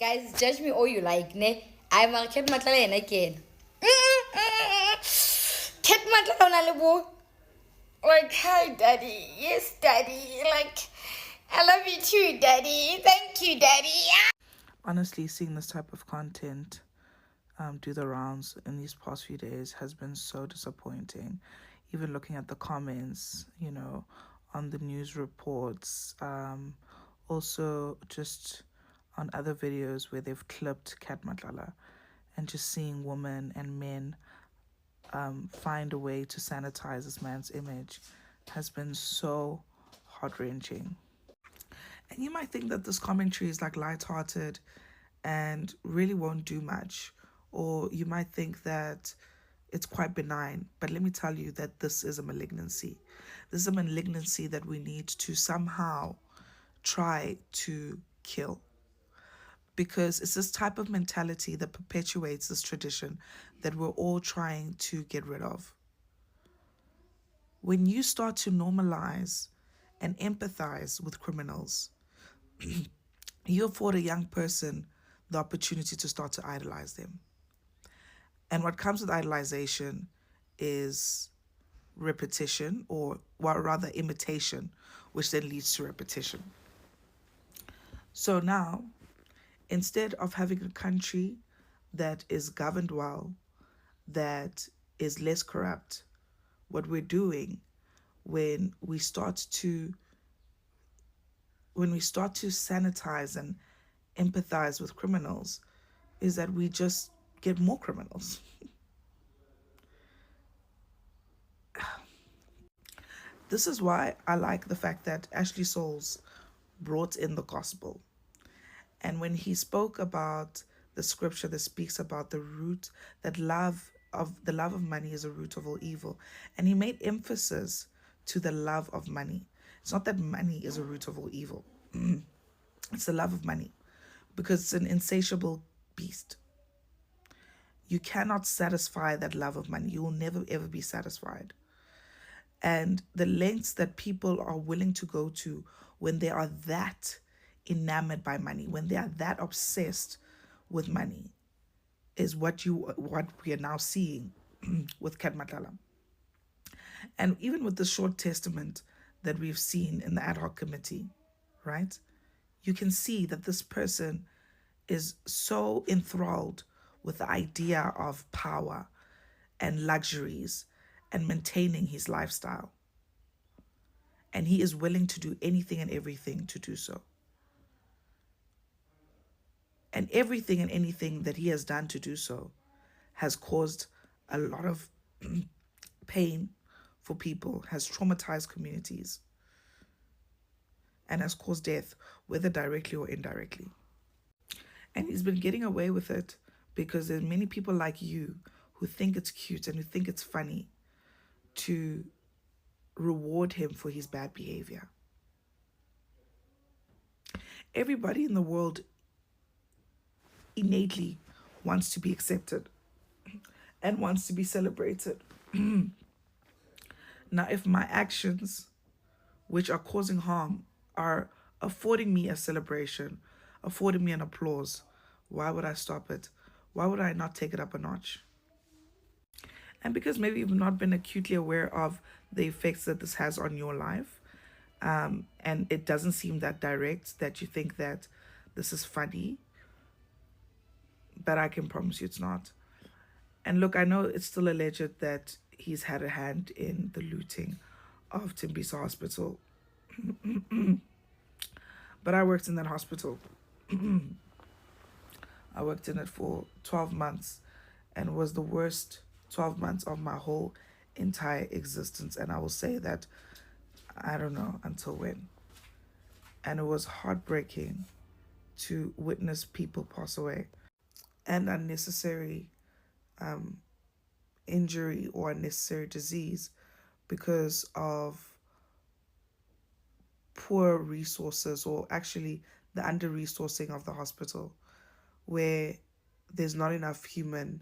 Guys, judge me all you like, ne? I'm a Cat Matlala and again. Cat Matlala, like, hi, daddy. Yes, daddy. Like, I love you too, daddy. Thank you, daddy. Honestly, seeing this type of content do the rounds in these past few days has been so disappointing. Even looking at the comments, on the news reports, also just on other videos where they've clipped Cat Matlala, and just seeing women and men find a way to sanitize this man's image has been so heart-wrenching. And you might think that this commentary is like lighthearted and really won't do much, or you might think that it's quite benign, but let me tell you that this is a malignancy. This is a malignancy that we need to somehow try to kill, because it's this type of mentality that perpetuates this tradition that we're all trying to get rid of. When you start to normalize and empathize with criminals, you afford a young person the opportunity to start to idolize them. And what comes with idolization is repetition, or well, rather imitation, which then leads to repetition. So now, instead of having a country that is governed well, that is less corrupt, what we're doing when we start to sanitize and empathize with criminals is that we just get more criminals. This is why I like the fact that Ashley Souls brought in the gospel. And when he spoke about the scripture that speaks about the root, that the love of money is a root of all evil. And he made emphasis to the love of money. It's not that money is a root of all evil. It's the love of money, because it's an insatiable beast. You cannot satisfy that love of money. You will never, ever be satisfied. And the lengths that people are willing to go to when they are that enamored by money, when they are that obsessed with money, is what we are now seeing with Cat Matlala. And even with the short testament that we've seen in the ad hoc committee, right? You can see that this person is so enthralled with the idea of power and luxuries and maintaining his lifestyle. And he is willing to do anything and everything to do so. And everything and anything that he has done to do so has caused a lot of pain for people, has traumatized communities, and has caused death, whether directly or indirectly. And he's been getting away with it because there's many people like you who think it's cute and who think it's funny to reward him for his bad behavior. Everybody in the world innately wants to be accepted and wants to be celebrated. Now, if my actions, which are causing harm, are affording me a celebration, affording me an applause, why would I stop it? Why would I not take it up a notch? And because maybe you've not been acutely aware of the effects that this has on your life, and it doesn't seem that direct, that you think that this is funny, but I can promise you it's not. And look, I know it's still alleged that he's had a hand in the looting of Timbisa Hospital. But I worked in that hospital. I worked in it for 12 months, and it was the worst 12 months of my whole entire existence. And I will say that, I don't know until when. And it was heartbreaking to witness people pass away, and unnecessary injury or unnecessary disease because of poor resources, or actually the under-resourcing of the hospital, where there's not enough human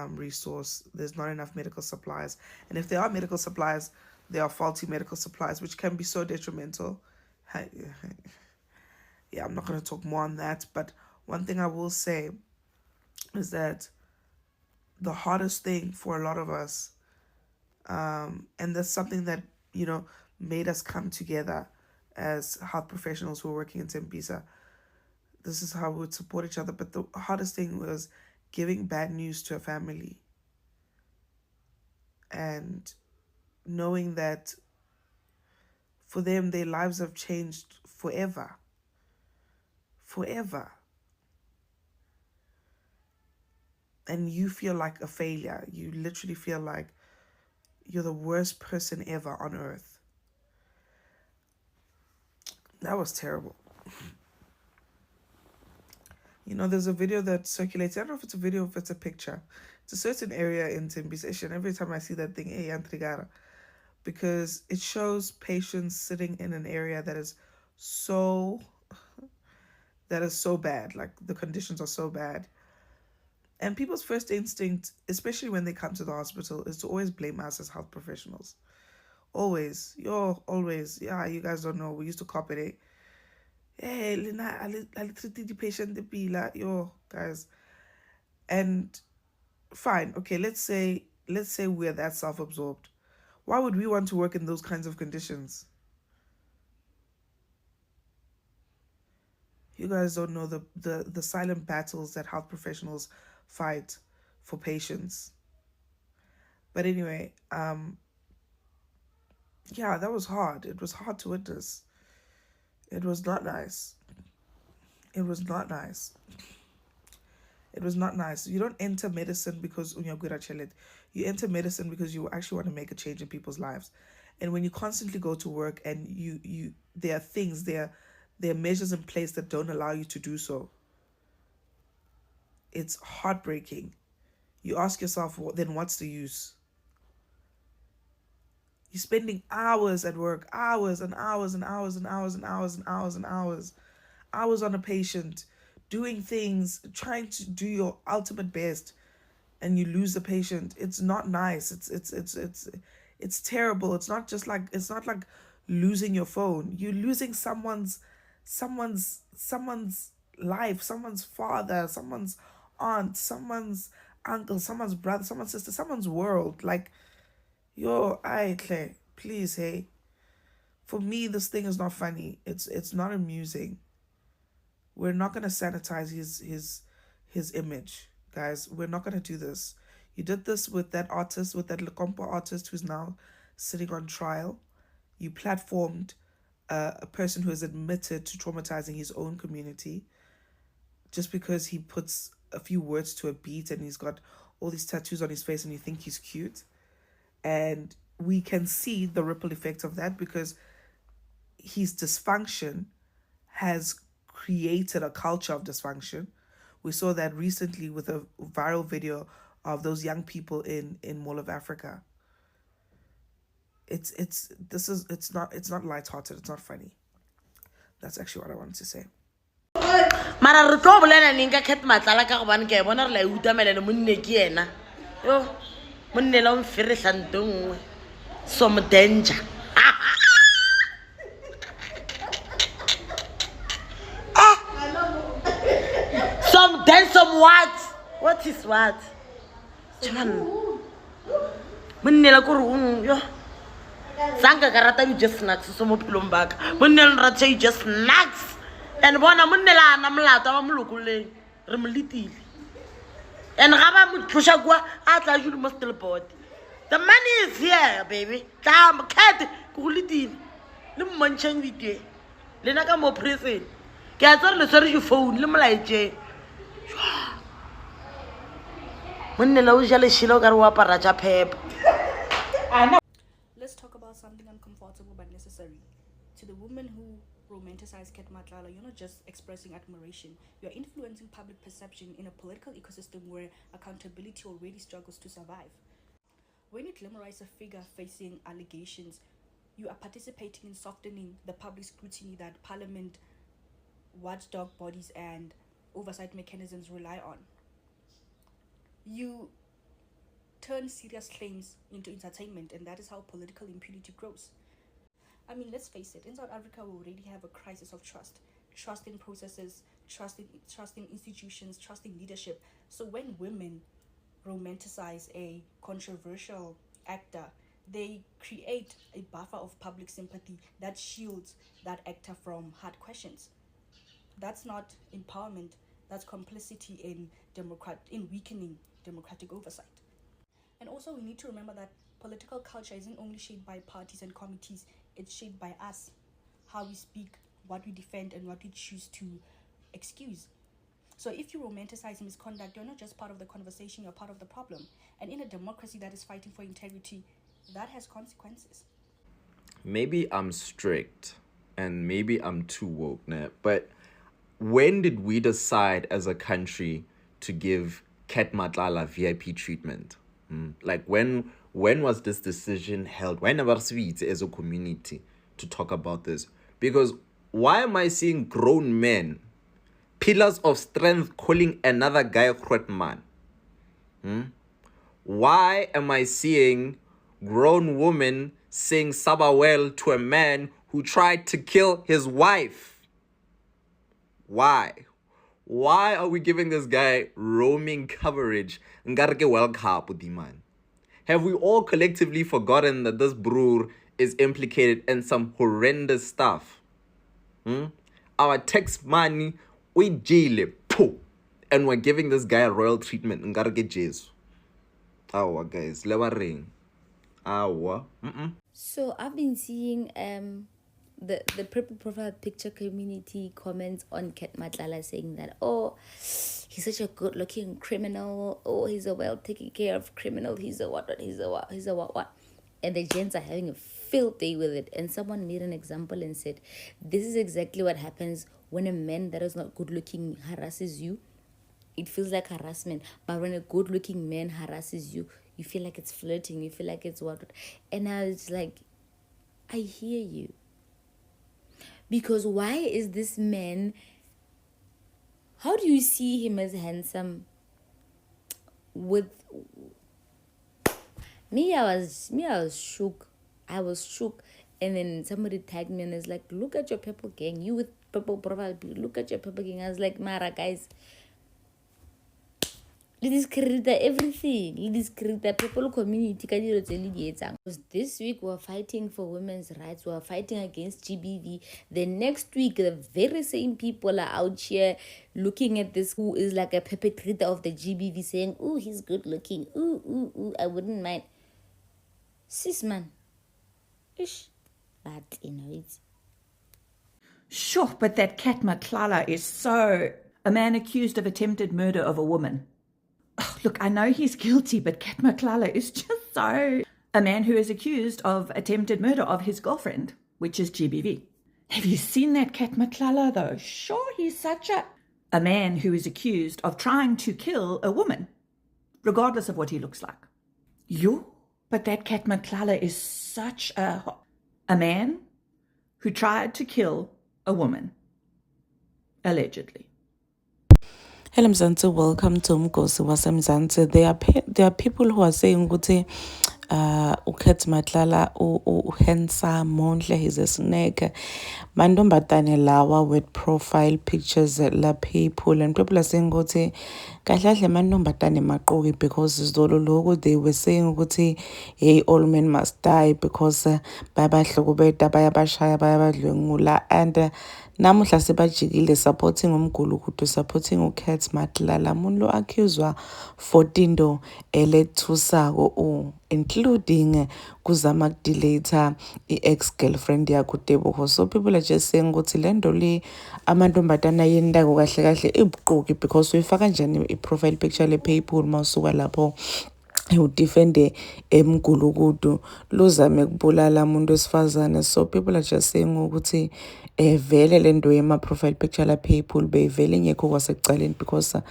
resource, there's not enough medical supplies. And if there are medical supplies, there are faulty medical supplies, which can be so detrimental. Yeah, I'm not going to talk more on that, but One thing I will say is that the hardest thing for a lot of us, and that's something that, made us come together as health professionals who are working in Tembisa. This is how we would support each other. But the hardest thing was giving bad news to a family and knowing that for them, their lives have changed forever. Forever. And you feel like a failure. You literally feel like you're the worst person ever on earth. That was terrible. There's a video that circulates. I don't know if it's a video or if it's a picture. It's a certain area in Tembisa. And every time I see that thing, hey, Antrigara, because it shows patients sitting in an area that is so bad. Like, the conditions are so bad. And people's first instinct, especially when they come to the hospital, is to always blame us as health professionals. Always. Always. Yeah, you guys don't know. We used to copy it. Hey, Lina, I treated the patient the pila. Guys. And fine. Okay, let's say we're that self-absorbed. Why would we want to work in those kinds of conditions? You guys don't know the silent battles that health professionals fight for patients. But anyway, yeah, that was hard. It was hard to witness. It was not nice. It was not nice. It was not nice. You don't enter medicine because you enter medicine because you actually want to make a change in people's lives. And when you constantly go to work and you there are measures in place that don't allow you to do so, it's heartbreaking. You ask yourself, then what's the use? You're spending hours at work, hours and hours and hours and hours and hours and hours and hours on a patient, doing things, trying to do your ultimate best, and you lose the patient. It's not nice. It's terrible. It's not like losing your phone. You're losing someone's life, someone's father, someone's aunt, someone's uncle, someone's brother, someone's sister, someone's world. Like, Claire, please, hey. For me, this thing is not funny. It's not amusing. We're not gonna sanitize his image, guys. We're not gonna do this. You did this with that artist, with that Lekompo artist who's now sitting on trial. You platformed a person who has admitted to traumatizing his own community just because he puts a few words to a beat and he's got all these tattoos on his face and you think he's cute. And we can see the ripple effect of that because his dysfunction has created a culture of dysfunction. We saw that recently with a viral video of those young people in Mall of Africa. It's not lighthearted. It's not funny. That's actually what I wanted to say. Mara re tlo bolela neng ka Cat Matlala ka gobane ke bona re la utamela le monne ke yena. Yo, monne la mfere hlantongwe. Some danger. Some dance, some what? What is what? Chaman. Monne la ko re yo. Sanga karata you just snacks so mo pilong baka. Monne la rata you just snacks. And bona monne la na molato ba molokoleng re molitile. And ga ba mo tlosha kwa a tla julu mo still board. The money is here, baby. Tam cat go litile. Le mmoncheng video. Le na ka mo prison. Ke a tsore le tsore your phone le molaetse. Monne la o jale shilo ka re wa para ja phep. Let's talk about something uncomfortable but necessary. To the women who romanticize Cat Matlala, you're not just expressing admiration, you're influencing public perception in a political ecosystem where accountability already struggles to survive. When you glamorize a figure facing allegations, you are participating in softening the public scrutiny that parliament, watchdog bodies, and oversight mechanisms rely on. You turn serious claims into entertainment, and that is how political impunity grows. I mean, let's face it, in South Africa, we already have a crisis of trust in processes, trusting institutions, trusting leadership. So when women romanticize a controversial actor, they create a buffer of public sympathy that shields that actor from hard questions. That's not empowerment. That's complicity in weakening democratic oversight. And also, we need to remember that political culture isn't only shaped by parties and committees, it's shaped by us, how we speak, what we defend, and what we choose to excuse. So if you romanticize misconduct, you're not just part of the conversation, you're part of the problem. And in a democracy that is fighting for integrity, that has consequences. Maybe I'm strict and maybe I'm too woke now, but when did we decide as a country to give Cat Matlala VIP treatment? Like when was this decision held? When was we as a community to talk about this? Because why am I seeing grown men, pillars of strength, calling another guy a crot man? Why am I seeing grown women saying sabawel to a man who tried to kill his wife? Why? Why are we giving this guy roaming coverage? Have we all collectively forgotten that this brewer is implicated in some horrendous stuff? Our tax money, we jail, and we're giving this guy a royal treatment. Awa, guys, ring. Awa. So I've been seeing the profile picture community comments on Cat Matlala saying that, oh, he's such a good looking criminal, oh, he's a well taken care of criminal, he's a what, and the gents are having a field day with it. And someone made an example and said, this is exactly what happens when a man that is not good looking harasses you. It feels like harassment. But when a good looking man harasses you, you feel like it's flirting, you feel like it's what. And I was like, I hear you. Because why is this man, how do you see him as handsome? With me, I was shook. I was shook. And then somebody tagged me and is like, look at your purple gang. You with purple profile, look at your purple gang. I was like, Mara, guys, discredit everything. Discredit the people community. Because this week we're fighting for women's rights. We're fighting against GBV. The next week, the very same people are out here looking at this who is like a perpetrator of the GBV saying, ooh, he's good looking. Ooh, I wouldn't mind. Sis, man. Ish. But, it's... Sure, but that Cat Matlala is so... A man accused of attempted murder of a woman. Oh, look, I know he's guilty, but Cat Matlala is just so... A man who is accused of attempted murder of his girlfriend, which is GBV. Have you seen that Cat Matlala, though? Sure, he's such a... A man who is accused of trying to kill a woman, regardless of what he looks like. But that Cat Matlala is such a... A man who tried to kill a woman, allegedly. Hello Mzansi, welcome to Umgosi waseMzansi. There are people who are saying ukuthi Cat Matlala handsome, monhle, he's a snake. Mandombatane lawa with profile pictures la people, and people are saying ukuthi kahle mandombatane maqoki because izolo logo they were saying ukuthi hey, all men must die because bayabahlukubeta bayabashaya bayabadlwengula, and namuhla sebajikile supporting umgulukudu, supporting Cat Matlala, munlo accused for tindo elethusako, including kuzama delete ex-girlfriend yakho Teboho. So people are just saying ukuthi lento le amantombazana yendako kahle kahle ibuqoki because uyifaka njani i-profile picture le-PayPal mawusuka lapho udefende emgulukudu luzame kubulala umuntu wesifazane. So people are just saying ukuthi vele lento yema profile picture la PayPal beyivele ngekho kwasekucaleni because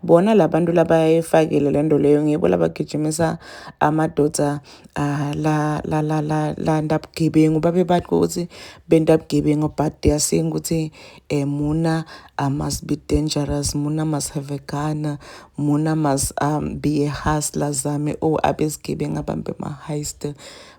bona labantu labayifakile lento leyo ngibo labagijimisa amadoda la ndabugibingu babe bathi ukuthi bendabugibingu, but they are saying ukuthi Muna must be dangerous, Muna must have a gun, Muna must be a hustler, zame abesgibingu abambe ma heist.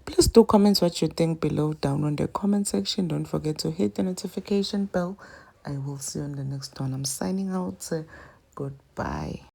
Please do comment what you think below down on the comment section. Don't forget to hit the notification bell. I will see you on the next one. I'm signing out. Goodbye.